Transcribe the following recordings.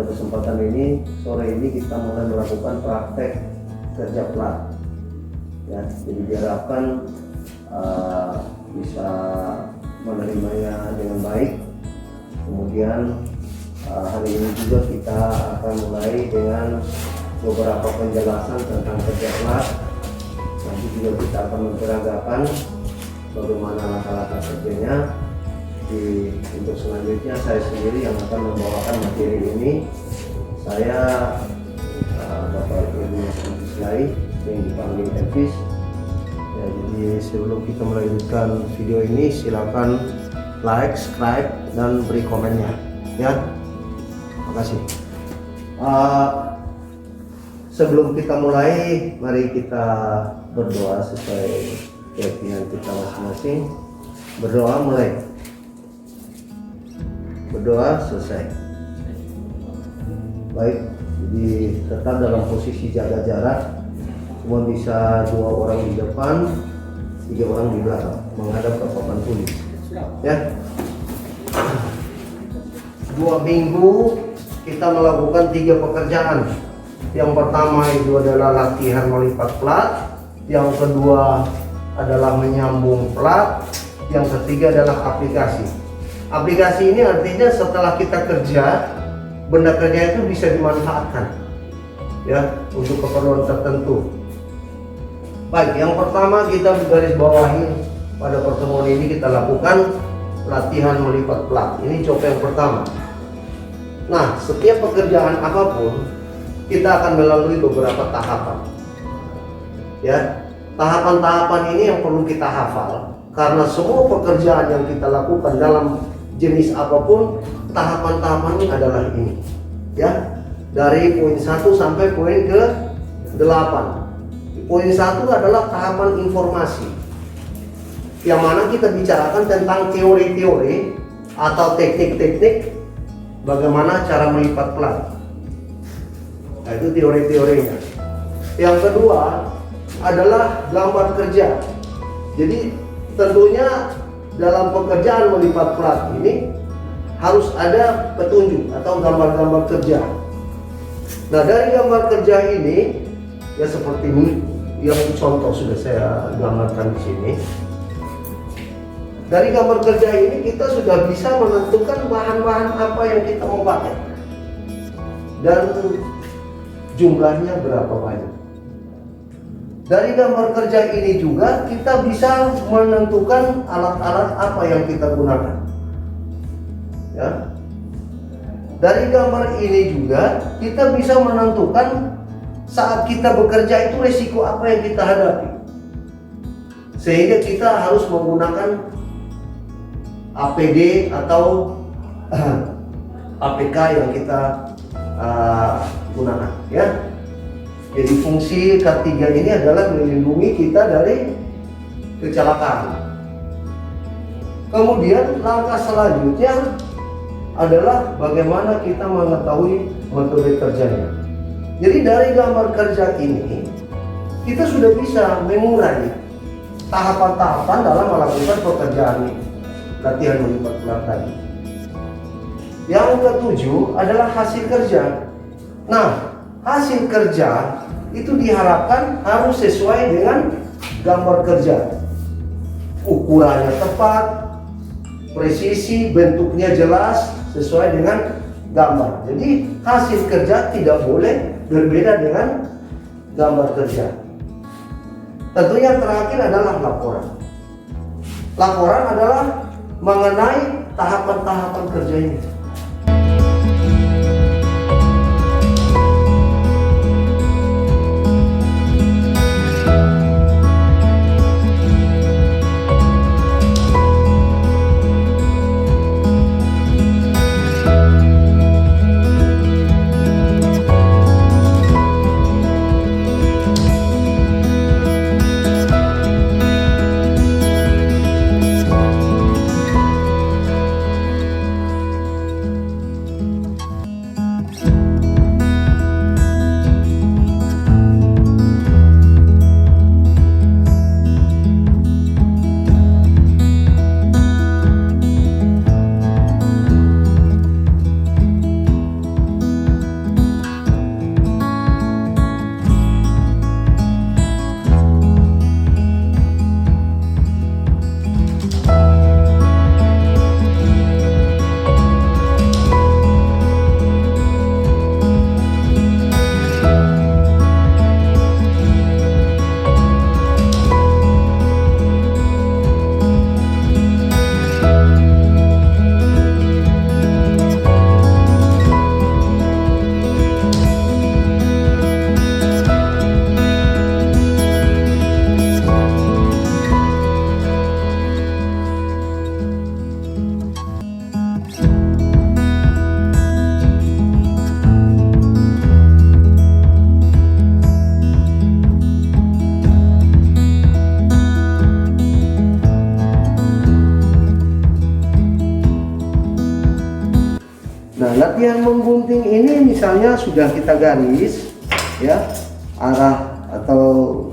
kesempatan ini, sore ini kita mulai melakukan praktek kerja plat. Ya, jadi diharapkan bisa menerimanya dengan baik. Kemudian hari ini juga kita akan mulai dengan beberapa penjelasan tentang kerja plat. Nanti juga kita akan memperagakan bagaimana langkah-langkah kerjanya. Untuk selanjutnya saya sendiri yang akan membawakan materi ini. Saya Bapak Ibu Islai yang dipanggil Elvis. Ya, jadi sebelum kita melanjutkan video ini, silakan like, subscribe, dan beri komennya. Ya, terima kasih. Sebelum kita mulai, mari kita berdoa sesuai keyakinan kita masing-masing. Berdoa mulai. Berdoa selesai. Baik, jadi tetap dalam posisi jaga jarak. Cuma bisa 2 orang di depan, 3 orang di belakang, menghadap ke papan tulis. Ya. 2 minggu kita melakukan 3 pekerjaan. Yang pertama itu adalah latihan melipat plat, yang kedua adalah menyambung plat, yang ketiga adalah aplikasi. Aplikasi ini artinya setelah kita kerja, benda kerja itu bisa dimanfaatkan ya untuk keperluan tertentu. Baik, yang pertama kita garis bawahi pada pertemuan ini kita lakukan latihan melipat plat. Ini coba yang pertama. Nah, setiap pekerjaan apapun kita akan melalui beberapa tahapan. Ya, tahapan-tahapan ini yang perlu kita hafal karena semua pekerjaan yang kita lakukan dalam jenis apapun, tahapan-tahapannya adalah ini. Ya, dari poin 1 sampai poin ke 8. Poin 1 adalah tahapan informasi, yang mana kita bicarakan tentang teori-teori atau teknik-teknik bagaimana cara melipat plat. Nah, itu teori-teorinya. Yang kedua adalah gambar kerja. Jadi tentunya dalam pekerjaan melipat plat ini harus ada petunjuk atau gambar-gambar kerja. Nah, dari gambar kerja ini ya seperti ini yang contoh sudah saya gambarkan di sini. Dari gambar kerja ini kita sudah bisa menentukan bahan-bahan apa yang kita mau pakai dan jumlahnya berapa banyak. Dari gambar kerja ini juga kita bisa menentukan alat-alat apa yang kita gunakan. Ya. Dari gambar ini juga kita bisa menentukan saat kita bekerja itu resiko apa yang kita hadapi. Sehingga kita harus menggunakan APD atau APK yang kita gunakan, ya. Jadi fungsi K3 ini adalah melindungi kita dari kecelakaan. Kemudian langkah selanjutnya adalah bagaimana kita mengetahui metode kerjanya. Jadi dari gambar kerja ini kita sudah bisa mengurai tahapan-tahapan dalam melakukan pekerjaan ini, latihan melipat plat tadi. Yang ketujuh adalah hasil kerja. Nah, hasil kerja itu diharapkan harus sesuai dengan gambar kerja. Ukurannya tepat, presisi, bentuknya jelas, sesuai dengan gambar. Jadi hasil kerja tidak boleh berbeda dengan gambar kerja. Tentunya yang terakhir adalah laporan. Laporan adalah mengenai tahapan-tahapan kerja ini. misalnya sudah kita garis ya, arah atau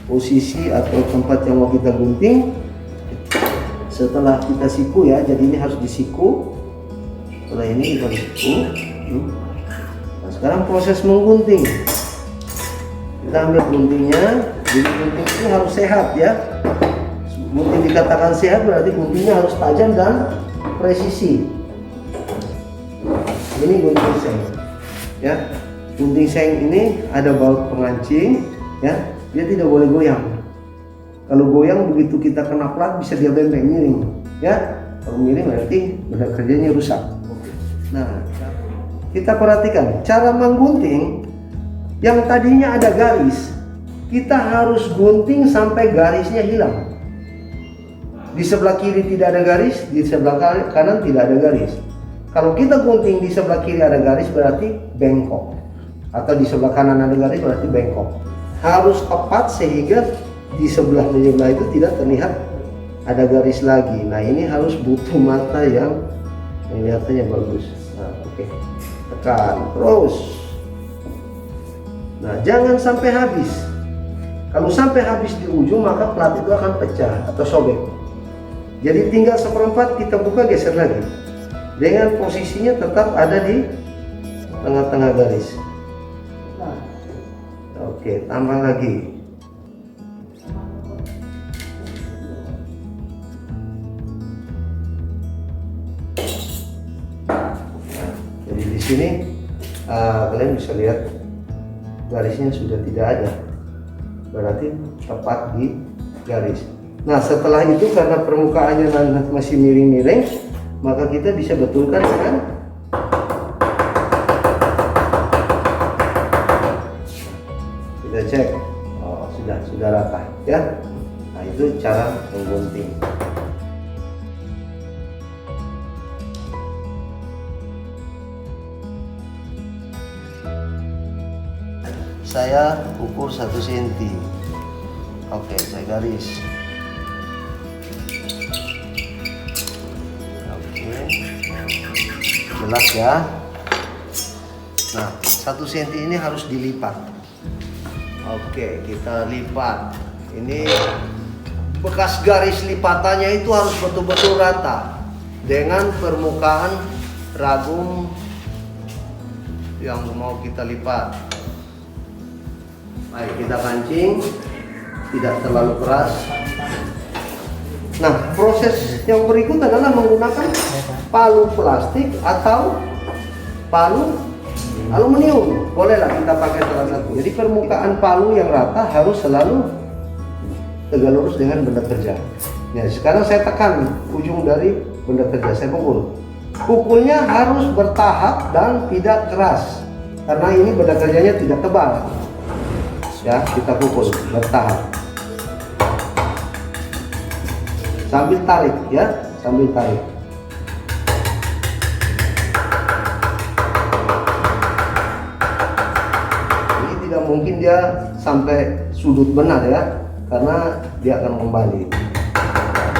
posisi atau tempat yang mau kita gunting. Setelah kita siku ya, jadi ini harus disiku. Setelah ini kita siku. Nah, sekarang proses menggunting. Kita ambil guntingnya. Jadi gunting itu harus sehat ya. Gunting dikatakan sehat berarti guntingnya harus tajam dan presisi. Ini gunting seng ya. Gunting seng ini ada baut pengancing ya, dia tidak boleh goyang. Kalau goyang begitu kita kena plat bisa dia benteng miring ya. Kalau miring berarti benda kerjanya rusak. Nah, kita perhatikan cara menggunting. Yang tadinya ada garis, kita harus gunting sampai garisnya hilang. Di sebelah kiri tidak ada garis, di sebelah kanan tidak ada garis. Kalau kita gunting di sebelah kiri ada garis berarti bengkok, atau di sebelah kanan ada garis berarti bengkok. Harus tepat sehingga di sebelah itu tidak terlihat ada garis lagi. Nah, ini harus butuh mata yang kelihatannya bagus. Nah, oke. Tekan terus. Nah, jangan sampai habis. Kalau sampai habis di ujung maka plat itu akan pecah atau sobek. Jadi tinggal seperempat kita buka, geser lagi. Dengan posisinya tetap ada di tengah-tengah garis. Oke, tambah lagi. Jadi di sini kalian bisa lihat garisnya sudah tidak ada, berarti tepat di garis. Nah, setelah itu karena permukaannya masih miring-miring, maka kita bisa betulkan dengan kita cek. Oh, sudah rata ya. Nah, itu cara menggunting. Saya ukur 1 cm. Oke, saya garis. Oke, jelas ya. Nah, 1 cm ini harus dilipat. Oke, kita lipat. Ini bekas garis lipatannya itu harus betul-betul rata dengan permukaan ragum yang mau kita lipat. Baik, kita kancing, tidak terlalu keras. Nah, proses yang berikut adalah menggunakan palu plastik atau palu aluminium. Bolehlah kita pakai salah satu. Jadi permukaan palu yang rata harus selalu tegak lurus dengan benda kerja. Ya, sekarang saya tekan ujung dari benda kerja, saya pukul. Pukulnya harus bertahap dan tidak keras, karena ini benda kerjanya tidak tebal. Ya, kita pukul bertahap sambil tarik ya, sambil tarik. Ini tidak mungkin dia sampai sudut benar ya, karena dia akan kembali.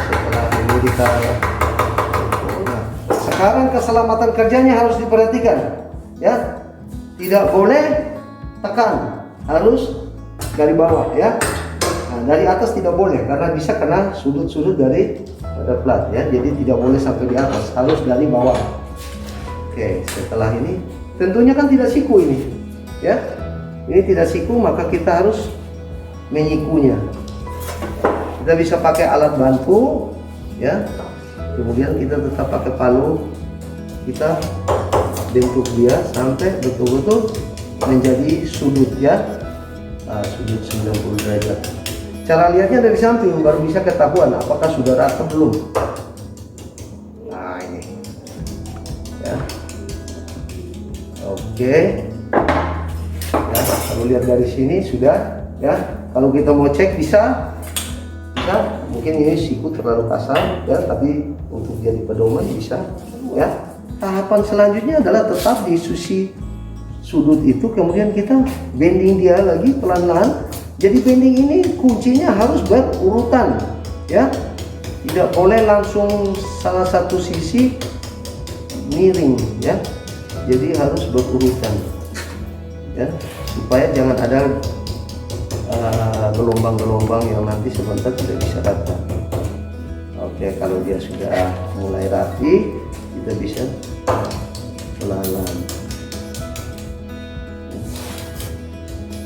Setelah ini kita, nah, sekarang keselamatan kerjanya harus diperhatikan ya, tidak boleh tekan, harus dari bawah ya. Nah, dari atas tidak boleh karena bisa kena sudut-sudut dari pada plat ya. Jadi tidak boleh sampai di atas, harus dari bawah. Oke, setelah ini tentunya kan tidak siku ini ya. Ini tidak siku, maka kita harus menyikunya. Kita bisa pakai alat bantu ya. Kemudian kita tetap pakai palu. Kita bentuk dia sampai betul-betul menjadi sudut ya. Sudut 90 derajat. Cara lihatnya dari samping baru bisa ketahuan apakah sudah rata belum. Nah, ini ya. Oke ya, kalau lihat dari sini sudah ya. Kalau kita mau cek bisa mungkin ini siku terlalu kasar ya, tapi untuk jadi pedoman bisa ya. Tahapan selanjutnya adalah tetap di sisi sudut itu, kemudian kita bending dia lagi pelan-pelan. Jadi bending ini kuncinya harus berurutan ya, tidak boleh langsung salah satu sisi miring ya. jadi harus berurutan ya, supaya jangan ada gelombang-gelombang yang nanti sebentar tidak bisa datang. Oke, kalau dia sudah mulai rapi, kita bisa pelan-pelan.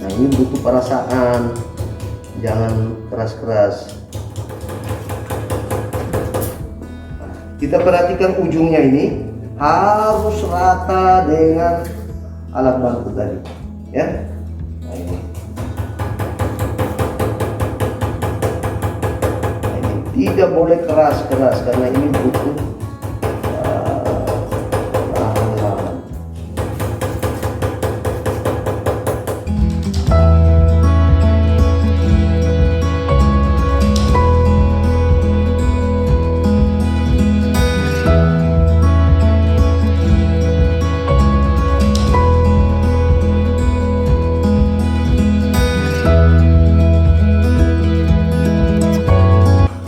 Nah, ini butuh perasaan, jangan keras-keras. Kita perhatikan ujungnya ini harus rata dengan alat bantu tadi, ya. Nah, ini. Nah, ini tidak boleh keras-keras karena ini butuh perlahan-lahan.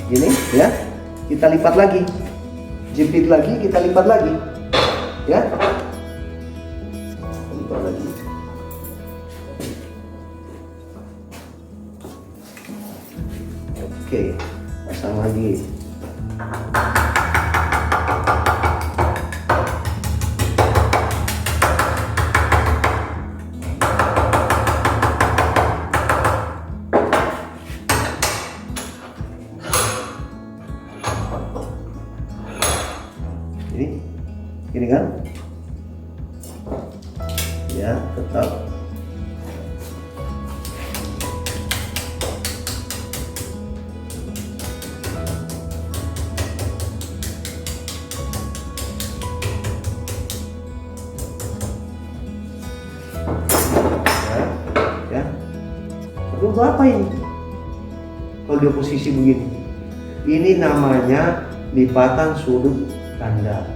Gini ya, kita lipat lagi, jepit lagi, kita lipat lagi ya, lipat lagi. Oke, pasang lagi. Ini kan ya, tetap ya. Aduh, apa ini kalau dia posisi begini? Ini namanya lipatan sudut ganda.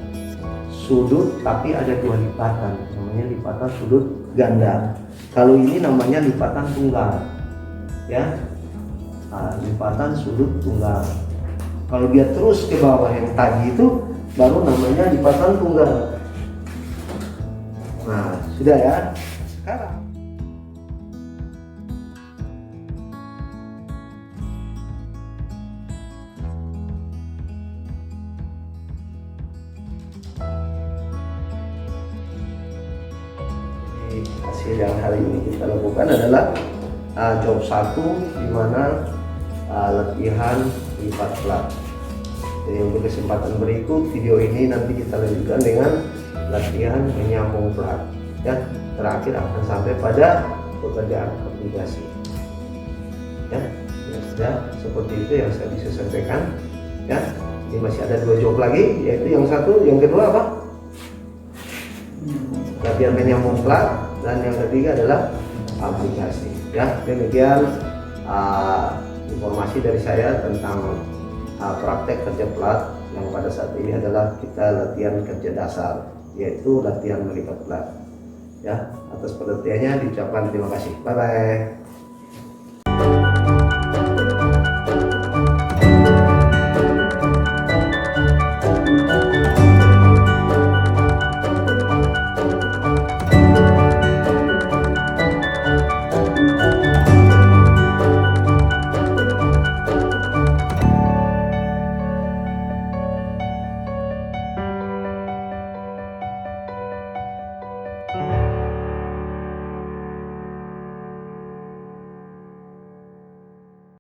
Sudut tapi ada dua lipatan, namanya lipatan sudut ganda. Kalau ini namanya lipatan tunggal ya. Nah, lipatan sudut tunggal. Kalau dia terus ke bawah yang tadi itu baru namanya lipatan tunggal. Nah, sudah ya. Sekarang hasil yang hari ini kita lakukan adalah job 1, di mana latihan lipat plat. Jadi untuk kesempatan berikut video ini nanti kita lanjutkan dengan latihan menyambung plat ya. Terakhir akan sampai pada pekerjaan aplikasi ya. Ya sudah, seperti itu yang saya bisa sampaikan ya. Ini masih ada 2 job lagi, yaitu yang satu, yang kedua apa? Latihan menyambung plat, dan yang ketiga adalah aplikasi ya. Demikian informasi dari saya tentang praktek kerja plat yang pada saat ini adalah kita latihan kerja dasar, yaitu latihan melipat plat ya. Atas perhatiannya diucapkan terima kasih. Bye bye.